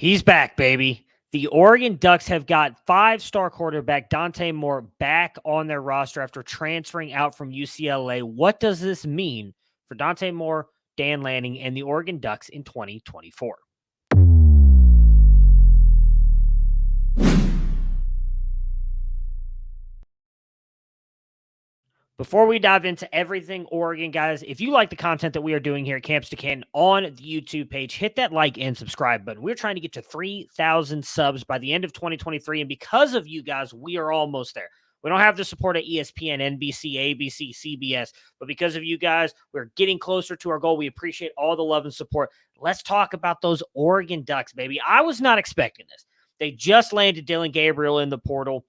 He's back, baby. The Oregon Ducks have got five-star quarterback Dante Moore back on their roster after transferring out from UCLA. What does this mean for Dante Moore, Dan Lanning, and the Oregon Ducks in 2024? Before we dive into everything Oregon, guys, if you like the content that we are doing here at Camps to Canton on the YouTube page, hit that like and subscribe button. We're trying to get to 3,000 subs by the end of 2023, and because of you guys, we are almost there. We don't have the support at ESPN, NBC, ABC, CBS, but because of you guys, we're getting closer to our goal. We appreciate all the love and support. Let's talk about those Oregon Ducks, baby. I was not expecting this. They just landed Dillon Gabriel in the portal.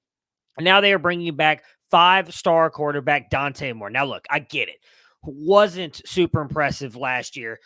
And now they are bringing back five-star quarterback Dante Moore. Now, look, I get it. Wasn't super impressive last year.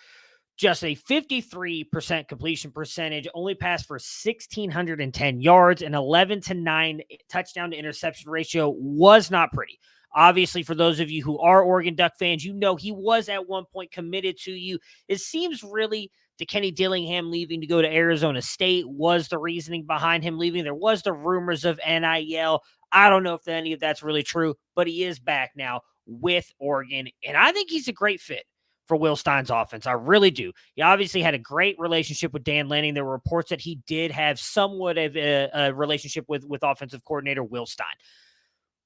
Just a 53% completion percentage, only passed for 1,610 yards, and 11-9 touchdown to interception ratio was not pretty. Obviously, for those of you who are Oregon Duck fans, you know he was at one point committed to you. It seems really to Kenny Dillingham leaving to go to Arizona State was the reasoning behind him leaving. There was the rumors of NIL. I don't know if any of that's really true, but he is back now with Oregon, and I think he's a great fit for Will Stein's offense. I really do. He obviously had a great relationship with Dan Lanning. There were reports that he did have somewhat of a relationship with offensive coordinator Will Stein.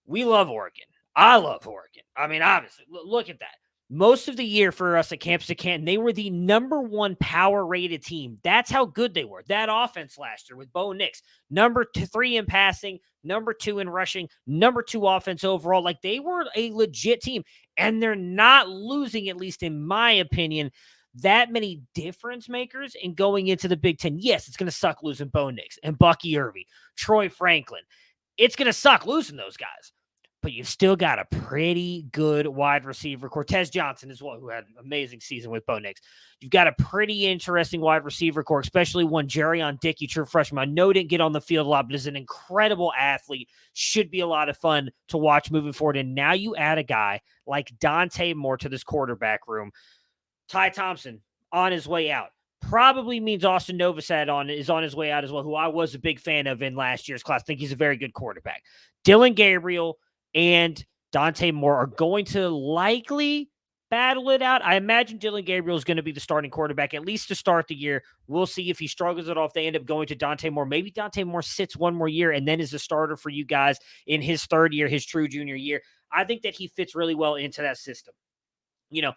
We love Oregon. I love Oregon. I mean, obviously, look at that. Most of the year for us at Camps to Canton, they were the number one power-rated team. That's how good they were. That offense last year with Bo Nix, number 3 in passing, number 2 in rushing, number 2 offense overall. Like, they were a legit team, and they're not losing, at least in my opinion, that many difference makers in going into the Big Ten. Yes, it's going to suck losing Bo Nix and Bucky Irving, Troy Franklin. It's going to suck losing those guys. But you've still got a pretty good wide receiver. Cortez Johnson as well, who had an amazing season with Bo Nix. You've got a pretty interesting wide receiver core, especially one Jerrion Dickey, true freshman. I know didn't get on the field a lot, but is an incredible athlete. Should be a lot of fun to watch moving forward. And now you add a guy like Dante Moore to this quarterback room. Ty Thompson on his way out. Probably means Austin Novosad is on his way out as well, who I was a big fan of in last year's class. I think he's a very good quarterback. Dillon Gabriel and Dante Moore are going to likely battle it out. I imagine Dillon Gabriel is going to be the starting quarterback, at least to start the year. We'll see if he struggles at all, if they end up going to Dante Moore. Maybe Dante Moore sits one more year and then is a starter for you guys in his third year, his true junior year. I think that he fits really well into that system. You know,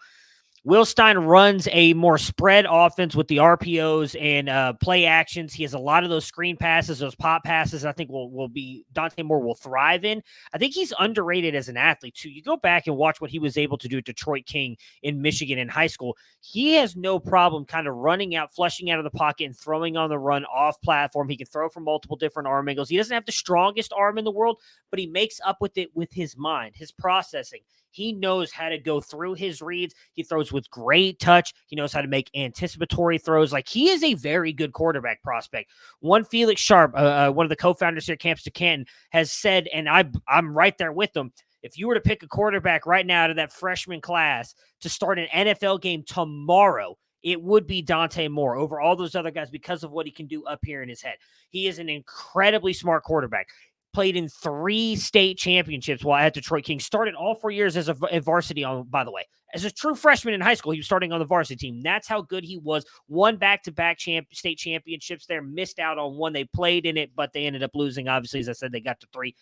Will Stein runs a more spread offense with the RPOs and play actions. He has a lot of those screen passes, those pop passes. I think will be Dante Moore will thrive in. I think he's underrated as an athlete too. You go back and watch what he was able to do at Detroit King in Michigan in high school. He has no problem kind of running out, flushing out of the pocket, and throwing on the run off platform. He can throw from multiple different arm angles. He doesn't have the strongest arm in the world, but he makes up with it with his mind, his processing. He knows how to go through his reads. He throws with great touch. He knows how to make anticipatory throws. Like, he is a very good quarterback prospect. One Felix Sharp, one of the co-founders here at Camps to Canton, has said, and I'm right there with them, if you were to pick a quarterback right now out of that freshman class to start an NFL game tomorrow, it would be Dante Moore over all those other guys because of what he can do up here in his head. He is an incredibly smart quarterback. Played in 3 state championships while at Detroit King. Started all 4 years as a varsity by the way. As a true freshman in high school, he was starting on the varsity team. That's how good he was. Won back-to-back state championships there. Missed out on one. They played in it, but they ended up losing. Obviously, as I said, they got to 3.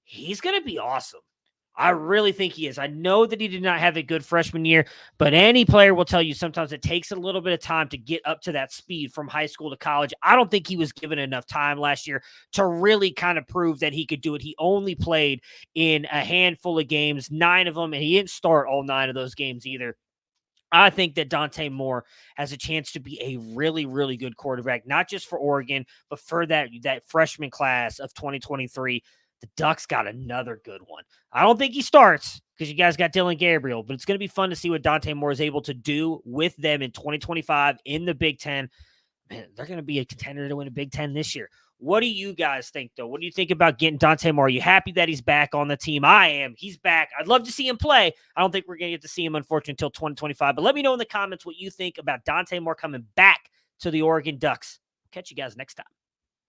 He's going to be awesome. I really think he is. I know that he did not have a good freshman year, but any player will tell you sometimes it takes a little bit of time to get up to that speed from high school to college. I don't think he was given enough time last year to really kind of prove that he could do it. He only played in a handful of games, 9 of them, and he didn't start all 9 of those games either. I think that Dante Moore has a chance to be a really, really good quarterback, not just for Oregon, but for that freshman class of 2023. The Ducks got another good one. I don't think he starts because you guys got Dillon Gabriel, but it's going to be fun to see what Dante Moore is able to do with them in 2025 in the Big Ten. Man, they're going to be a contender to win a Big Ten this year. What do you guys think, though? What do you think about getting Dante Moore? Are you happy that he's back on the team? I am. He's back. I'd love to see him play. I don't think we're going to get to see him, unfortunately, until 2025. But let me know in the comments what you think about Dante Moore coming back to the Oregon Ducks. catch you guys next time.